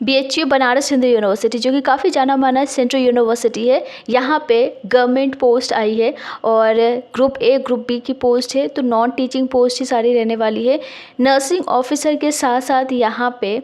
BHU Banaras Hindu university, जो कि काफ़ी जाना माना सेंट्रल यूनिवर्सिटी है, यहाँ पे गवर्नमेंट पोस्ट आई है और ग्रुप ए ग्रुप बी की पोस्ट है, तो नॉन टीचिंग पोस्ट ही सारी रहने वाली है। नर्सिंग ऑफिसर के साथ साथ यहाँ पे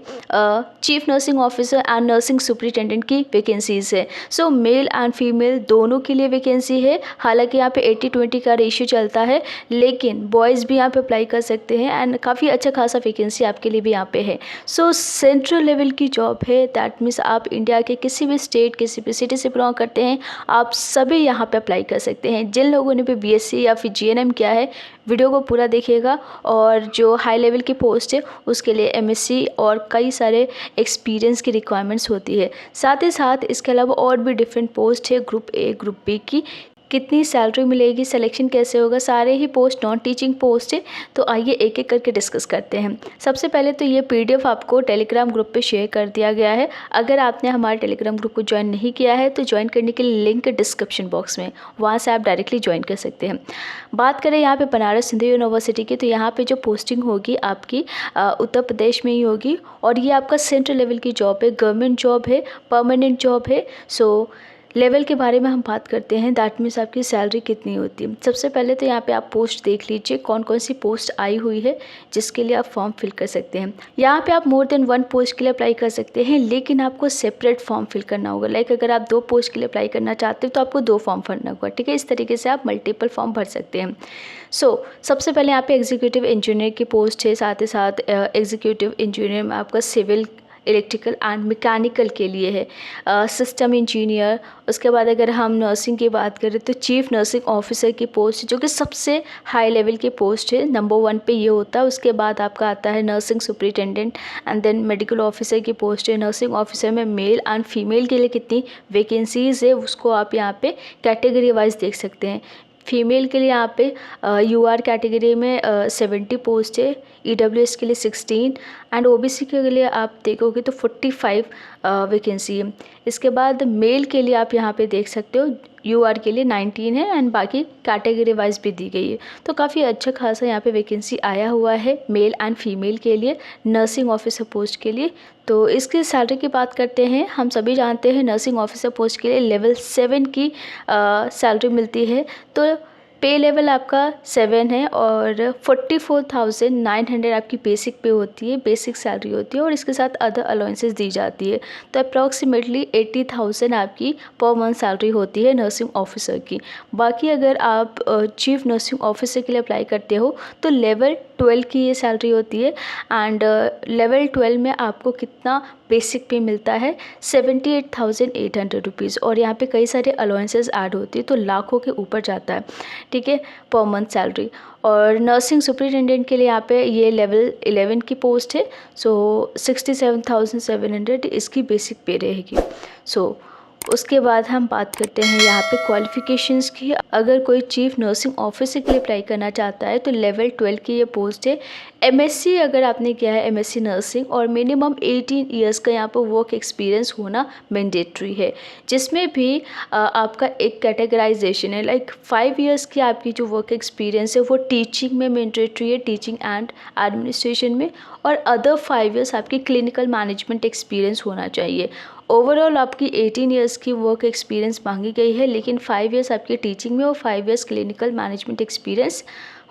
chief nursing officer and nursing superintendent की वैकेंसीज़ है। सो मेल एंड फीमेल दोनों के लिए वैकेंसी है। हालांकि यहाँ पे 80-20 का रेशियो चलता है, लेकिन बॉयज़ भी यहाँ पे अप्लाई कर सकते हैं एंड काफ़ी अच्छा खासा वैकेंसी आपके लिए भी यहाँ पे है। सो सेंट्रल लेवल की जॉब है, दैट मीन्स आप इंडिया के किसी भी स्टेट किसी भी सिटी से बिलोंग करते हैं, आप सभी यहाँ पे अप्लाई कर सकते हैं। जिन लोगों ने भी BSc या फिर GNM किया है, वीडियो को पूरा देखिएगा। और जो हाई लेवल की पोस्ट है उसके लिए MSc और कई सारे एक्सपीरियंस की रिक्वायरमेंट्स होती है। साथ ही साथ इसके अलावा और भी डिफरेंट पोस्ट है ग्रुप ए ग्रुप बी की। कितनी सैलरी मिलेगी, सिलेक्शन कैसे होगा, सारे ही पोस्ट नॉन टीचिंग पोस्ट है। तो आइए एक एक करके डिस्कस करते हैं। सबसे पहले तो ये PDF आपको टेलीग्राम ग्रुप पे शेयर कर दिया गया है। अगर आपने हमारे टेलीग्राम ग्रुप को ज्वाइन नहीं किया है तो ज्वाइन करने के लिए लिंक डिस्क्रिप्शन बॉक्स में, वहाँ से आप डायरेक्टली ज्वाइन कर सकते हैं। बात करें यहाँ पे बनारस हिंदू यूनिवर्सिटी की, तो यहाँ पे जो पोस्टिंग होगी आपकी उत्तर प्रदेश में ही होगी और ये आपका सेंट्रल लेवल की जॉब है, गवर्नमेंट जॉब है, परमानेंट जॉब है। सो लेवल के बारे में हम बात करते हैं, दैट मीन्स आपकी सैलरी कितनी होती है। सबसे पहले तो यहाँ पे आप पोस्ट देख लीजिए कौन कौन सी पोस्ट आई हुई है जिसके लिए आप फॉर्म फिल कर सकते हैं। यहाँ पे आप मोर देन 1 पोस्ट के लिए अप्लाई कर सकते हैं, लेकिन आपको सेपरेट फॉर्म फिल करना होगा। लाइक अगर आप 2 पोस्ट के लिए अप्लाई करना चाहते हो तो आपको 2 फॉर्म भरना होगा, ठीक है। इस तरीके से आप मल्टीपल फॉर्म भर सकते हैं। सबसे पहले यहाँ पे एग्जीक्यूटिव इंजीनियर की पोस्ट है, साथ ही साथ एग्जीक्यूटिव इंजीनियर में आपका सिविल इलेक्ट्रिकल एंड मैकेनिकल के लिए है, सिस्टम इंजीनियर। उसके बाद अगर हम नर्सिंग की बात करें तो चीफ नर्सिंग ऑफिसर की पोस्ट, जो कि सबसे हाई लेवल की पोस्ट है, नंबर 1 पे ये होता है। उसके बाद आपका आता है nursing superintendent and then medical officer की पोस्ट है। नर्सिंग ऑफिसर में मेल एंड फीमेल के लिए कितनी वैकेंसीज़ है उसको आप यहाँ पे कैटेगरी वाइज देख सकते हैं। फीमेल के लिए यहाँ पे UR कैटेगरी में 70 पोस्ट है, EWS के लिए 16 एंड OBC के लिए आप देखोगे तो 45 वैकेंसी है। इसके बाद मेल के लिए आप यहाँ पे देख सकते हो UR के लिए 19 है एंड बाकी कैटेगरी वाइज भी दी गई है। तो काफ़ी अच्छा खासा यहाँ पे वैकेंसी आया हुआ है मेल एंड फीमेल के लिए नर्सिंग ऑफिसर पोस्ट के लिए। तो इसकी सैलरी की बात करते हैं। हम सभी जानते हैं नर्सिंग ऑफिसर पोस्ट के लिए लेवल 7 की सैलरी मिलती है। तो पे लेवल आपका 7 है और 44,900 आपकी बेसिक पे होती है, बेसिक सैलरी होती है और इसके साथ अदर अलाउंसेस दी जाती है। तो अप्रॉक्सीमेटली 80,000 आपकी पर मंथ सैलरी होती है नर्सिंग ऑफिसर की। बाकी अगर आप चीफ नर्सिंग ऑफिसर के लिए अप्लाई करते हो तो लेवल 12 की ये सैलरी होती है एंड लेवल 12 में आपको कितना बेसिक पे मिलता है 78,800 रुपीज़ और यहाँ पे कई सारे अलाउंसेस ऐड होती है, तो लाखों के ऊपर जाता है, ठीक है, पर मंथ सैलरी। और नर्सिंग सुपरिटेंडेंट के लिए यहाँ पे ये लेवल 11 की पोस्ट है। 67,700 इसकी बेसिक पे रहेगी। उसके बाद हम बात करते हैं यहाँ पे क्वालिफ़िकेशंस की। अगर कोई चीफ नर्सिंग ऑफिसर के लिए अप्लाई करना चाहता है तो लेवल 12 की ये पोस्ट है। MSc अगर आपने किया है MSc नर्सिंग और मिनिमम 18 ईयर्स का यहाँ पर वर्क एक्सपीरियंस होना मैंडेटरी है, जिसमें भी आपका एक कैटेगराइजेशन है। लाइक 5 ईयर्स की आपकी जो वर्क एक्सपीरियंस है वो टीचिंग में मैंडेटरी है, टीचिंग एंड एडमिनिस्ट्रेशन में, और अदर 5 ईयर्स आपकी क्लिनिकल मैनेजमेंट एक्सपीरियंस होना चाहिए। ओवरऑल आपकी 18 ईयर्स की वर्क एक्सपीरियंस मांगी गई है, लेकिन 5 ईयर्स आपकी टीचिंग में और 5 ईयर्स क्लिनिकल मैनेजमेंट एक्सपीरियंस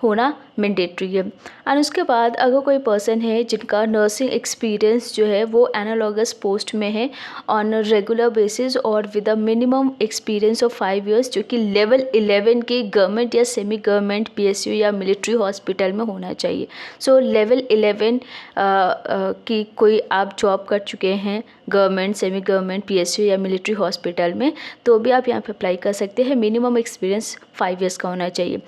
होना मैंडेटरी है। एंड उसके बाद अगर कोई पर्सन है जिनका नर्सिंग एक्सपीरियंस जो है वो एनालॉगस पोस्ट में है ऑन रेगुलर बेसिस और with a minimum experience of 5 years, जो कि लेवल 11 के गवर्नमेंट या सेमी गवर्नमेंट PSU या मिलिट्री हॉस्पिटल में होना चाहिए। लेवल 11 की कोई आप जॉब कर चुके हैं गवर्नमेंट, सेमी गवर्नमेंट, PSU या मिलिट्री हॉस्पिटल में, तो भी आप यहाँ पे अप्लाई कर सकते हैं। मिनिमम एक्सपीरियंस 5 ईयर्स का होना चाहिए।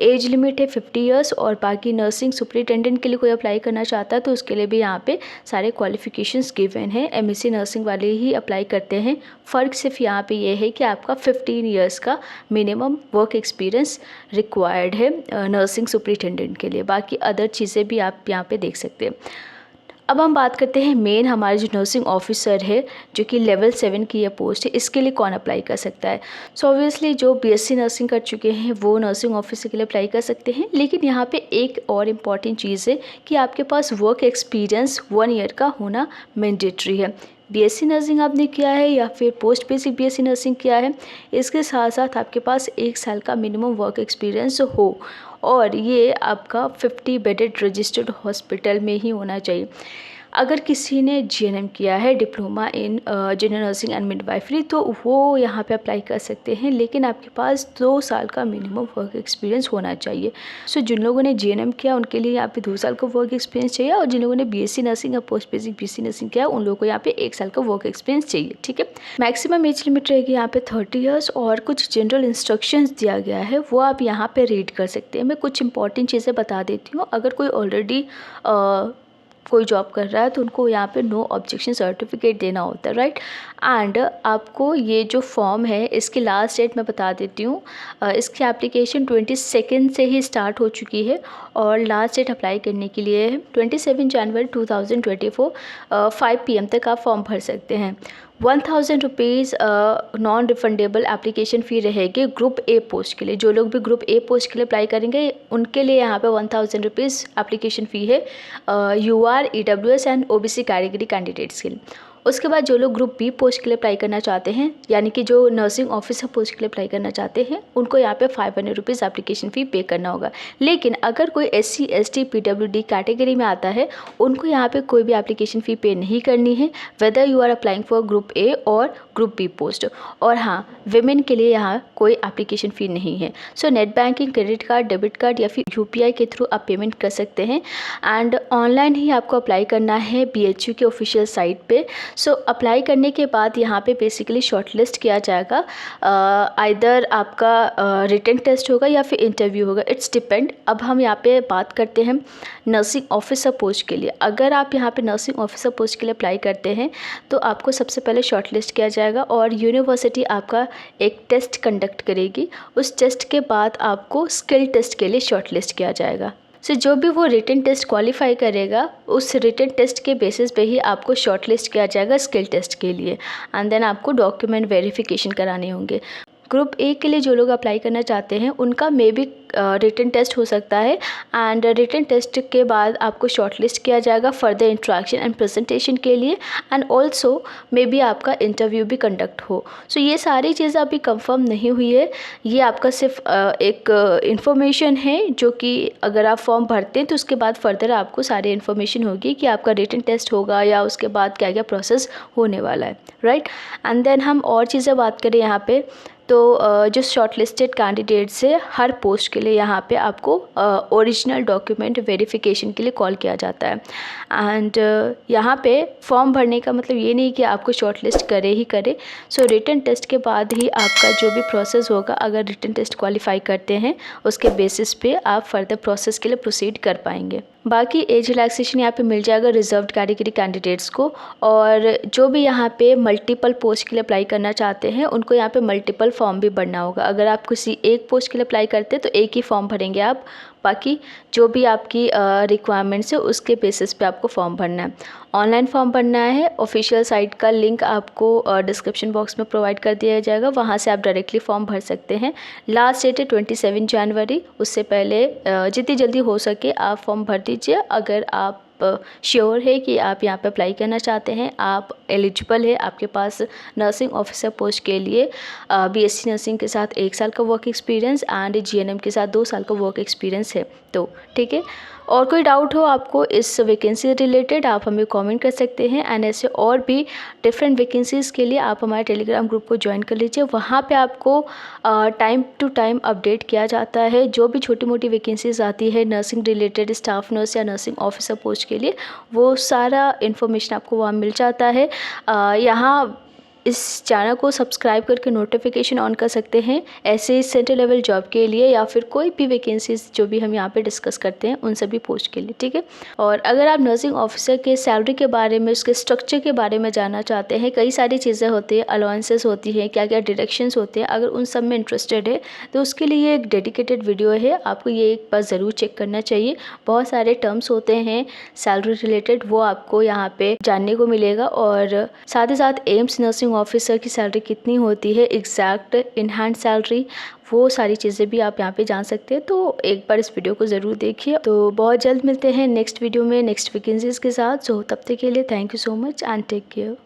एज लिमिट है 50 ईयर्स और बाकी नर्सिंग सुपरिटेंडेंट के लिए कोई अप्लाई करना चाहता है तो उसके लिए भी यहाँ पे सारे क्वालिफिकेशंस गिवन हैं। MSc नर्सिंग वाले ही अप्लाई करते हैं। फ़र्क सिर्फ यहाँ पे ये है कि आपका 15 ईयर्स का मिनिमम वर्क एक्सपीरियंस रिक्वायर्ड है नर्सिंग सुपरिटेंडेंट के लिए। बाकी अदर चीज़ें भी आप यहाँ पे देख सकते हैं। अब हम बात करते हैं मेन हमारे जो नर्सिंग ऑफिसर है जो कि लेवल 7 की ये पोस्ट है, इसके लिए कौन अप्लाई कर सकता है। सो ऑब्वियसली जो बीएससी नर्सिंग कर चुके हैं वो नर्सिंग ऑफिसर के लिए अप्लाई कर सकते हैं, लेकिन यहाँ पे एक और इम्पॉर्टेंट चीज़ है कि आपके पास वर्क एक्सपीरियंस 1 ईयर का होना मैंडेटरी है। बीएससी नर्सिंग आपने किया है या फिर पोस्ट बेसिक बीएससी नर्सिंग किया है, इसके साथ साथ आपके पास 1 साल का मिनिमम वर्क एक्सपीरियंस हो और ये आपका 50 बेडेड रजिस्टर्ड हॉस्पिटल में ही होना चाहिए। अगर किसी ने जीएनएम किया है, diploma in general nursing and midwifery, तो वो यहाँ पे अप्लाई कर सकते हैं, लेकिन आपके पास 2 साल का मिनिमम वर्क एक्सपीरियंस होना चाहिए। सो जिन लोगों ने जीएनएम किया उनके लिए यहाँ पे 2 साल का वर्क एक्सपीरियंस चाहिए, और जिन लोगों ने बीएससी नर्सिंग या पोस्ट बेसिक बीएससी नर्सिंग किया उन लोगों को यहाँ पे 1 साल का वर्क एक्सपीरियंस चाहिए। ठीक है, मैक्सिमम एज लिमिट रहेगी यहाँ पे 30 ईयर्स, और कुछ जनरल इंस्ट्रक्शंस दिया गया है वो आप यहाँ पे रीड कर सकते हैं। मैं कुछ इंपॉर्टेंट चीज़ें बता देती हूँ। अगर कोई ऑलरेडी कोई जॉब कर रहा है तो उनको यहाँ पे नो ऑब्जेक्शन सर्टिफिकेट देना होता है, राइट। एंड आपको ये जो फॉर्म है इसकी लास्ट डेट मैं बता देती हूँ। इसकी एप्लीकेशन 22 से ही स्टार्ट हो चुकी है और लास्ट डेट अप्लाई करने के लिए 27 जनवरी 2024 5 PM तक आप फॉर्म भर सकते हैं। 1000 rupees non refundable application fee रहेगी ग्रुप ए पोस्ट के लिए। जो लोग भी ग्रुप ए पोस्ट के लिए अप्लाई करेंगे उनके लिए यहाँ पे 1000 रुपीज़ एप्लीकेशन फ़ी है UR EWS and OBC category candidates के लिए। उसके बाद जो लोग ग्रुप बी पोस्ट के लिए अप्लाई करना चाहते हैं, यानी कि जो नर्सिंग ऑफिसर पोस्ट के लिए अप्लाई करना चाहते हैं, उनको यहाँ पे 500 रुपीज़ एप्लीकेशन फ़ी पे करना होगा। लेकिन अगर कोई SC ST PWD कैटेगरी में आता है उनको यहाँ पे कोई भी एप्लीकेशन फ़ी पे नहीं करनी है, whether you are applying for group A और ग्रुप बी पोस्ट। और हाँ, विमेन के लिए यहाँ कोई एप्लीकेशन फ़ी नहीं है। So net banking, credit card, debit card या फिर UPI के थ्रू आप पेमेंट कर सकते हैं। एंड ऑनलाइन ही आपको अप्लाई करना है BHU के ऑफिशियल साइट पे। सो अप्लाई करने के बाद यहाँ पे बेसिकली शॉर्टलिस्ट किया जाएगा। आइदर आपका रिटन टेस्ट होगा या फिर इंटरव्यू होगा, इट्स डिपेंड। अब हम यहाँ पे बात करते हैं नर्सिंग ऑफिसर पोस्ट के लिए। अगर आप यहाँ पे नर्सिंग ऑफिसर पोस्ट के लिए अप्लाई करते हैं तो आपको सबसे पहले शॉर्टलिस्ट किया जाएगा और यूनिवर्सिटी आपका एक टेस्ट कंडक्ट करेगी। उस टेस्ट के बाद आपको स्किल टेस्ट के लिए शॉर्टलिस्ट किया जाएगा। सो जो भी वो रिटन टेस्ट क्वालिफाई करेगा उस रिटन टेस्ट के बेसिस पे ही आपको शॉर्टलिस्ट किया जाएगा स्किल टेस्ट के लिए। एंड देन आपको डॉक्यूमेंट वेरिफिकेशन कराने होंगे। ग्रुप ए के लिए जो लोग अप्लाई करना चाहते हैं उनका मे बी रिटन टेस्ट हो सकता है, एंड रिटन टेस्ट के बाद आपको शॉर्टलिस्ट किया जाएगा फर्दर इंट्रैक्शन एंड प्रेजेंटेशन के लिए, एंड ऑल्सो मे बी आपका इंटरव्यू भी कंडक्ट हो। सो ये सारी चीज़ें अभी कंफर्म नहीं हुई है, ये आपका सिर्फ एक इंफॉर्मेशन है जो कि अगर आप फॉर्म भरते हैं तो उसके बाद फर्दर आपको सारी इन्फॉर्मेशन होगी कि आपका रिटन टेस्ट होगा या उसके बाद क्या क्या प्रोसेस होने वाला है, राइट। एंड देन हम और चीज़ें बात करें यहाँ पे, तो जो शॉर्टलिस्टेड कैंडिडेट्स है हर पोस्ट के लिए यहाँ पे आपको ओरिजिनल डॉक्यूमेंट वेरिफिकेशन के लिए कॉल किया जाता है। एंड यहाँ पे फॉर्म भरने का मतलब ये नहीं कि आपको शॉर्टलिस्ट करे ही करे। सो रिटन टेस्ट के बाद ही आपका जो भी प्रोसेस होगा, अगर रिटन टेस्ट क्वालिफाई करते हैं उसके बेसिस पे आप फर्दर प्रोसेस के लिए प्रोसीड कर पाएंगे। बाकी एज रिलैक्सेशन यहाँ पे मिल जाएगा रिजर्व्ड कैटेगरी कैंडिडेट्स को, और जो भी यहाँ पे मल्टीपल पोस्ट के लिए अप्लाई करना चाहते हैं उनको यहाँ पे मल्टीपल फॉर्म भी भरना होगा। अगर आप किसी एक पोस्ट के लिए अप्लाई करते हैं तो एक ही फॉर्म भरेंगे आप, बाकी जो भी आपकी रिक्वायरमेंट्स है उसके बेसिस पे आपको फॉर्म भरना है। ऑनलाइन फॉर्म भरना है, ऑफिशियल साइट का लिंक आपको डिस्क्रिप्शन बॉक्स में प्रोवाइड कर दिया जाएगा, वहाँ से आप डायरेक्टली फॉर्म भर सकते हैं। लास्ट डेट है 27 जनवरी, उससे पहले जितनी जल्दी हो सके आप फॉर्म भर दीजिए। अगर आप श्योर है कि आप यहाँ पे अप्लाई करना चाहते हैं, आप एलिजिबल है, आपके पास नर्सिंग ऑफिसर पोस्ट के लिए BSc नर्सिंग के साथ 1 साल का वर्क एक्सपीरियंस एंड GNM के साथ 2 साल का वर्क एक्सपीरियंस है, तो ठीक है। और कोई डाउट हो आपको इस वैकेंसी से रिलेटेड आप हमें कमेंट कर सकते हैं। एंड ऐसे और भी डिफरेंट वैकेंसीज़ के लिए आप हमारे टेलीग्राम ग्रुप को ज्वाइन कर लीजिए, वहाँ पे आपको टाइम टू टाइम अपडेट किया जाता है। जो भी छोटी मोटी वैकेंसीज़ आती है नर्सिंग रिलेटेड, स्टाफ नर्स या नर्सिंग ऑफिसर पोस्ट के लिए, वो सारा इन्फॉर्मेशन आपको वहाँ मिल जाता है। यहाँ इस चैनल को सब्सक्राइब करके नोटिफिकेशन ऑन कर सकते हैं ऐसे सेंट्रल लेवल जॉब के लिए या फिर कोई भी वैकेंसीज जो भी हम यहाँ पे डिस्कस करते हैं उन सभी पोस्ट के लिए, ठीक है। और अगर आप नर्सिंग ऑफिसर के सैलरी के बारे में, उसके स्ट्रक्चर के बारे में जानना चाहते हैं, कई सारी चीज़ें होती हैं, अलाउंसेस होती हैं, क्या क्या डिडक्शंस होते हैं, अगर उन सब में इंटरेस्टेड है तो उसके लिए एक डेडिकेटेड वीडियो है, आपको ये एक बार ज़रूर चेक करना चाहिए। बहुत सारे टर्म्स होते हैं सैलरी रिलेटेड, वो आपको यहाँ पे जानने को मिलेगा। और साथ ही साथ एम्स नर्सिंग ऑफिसर की सैलरी कितनी होती है, एग्जैक्ट इन हैंड सैलरी, वो सारी चीज़ें भी आप यहाँ पे जान सकते हैं। तो एक बार इस वीडियो को ज़रूर देखिए। तो बहुत जल्द मिलते हैं नेक्स्ट वीडियो में नेक्स्ट वैकेंसीज के साथ। सो तब तक के लिए thank you so much and take care.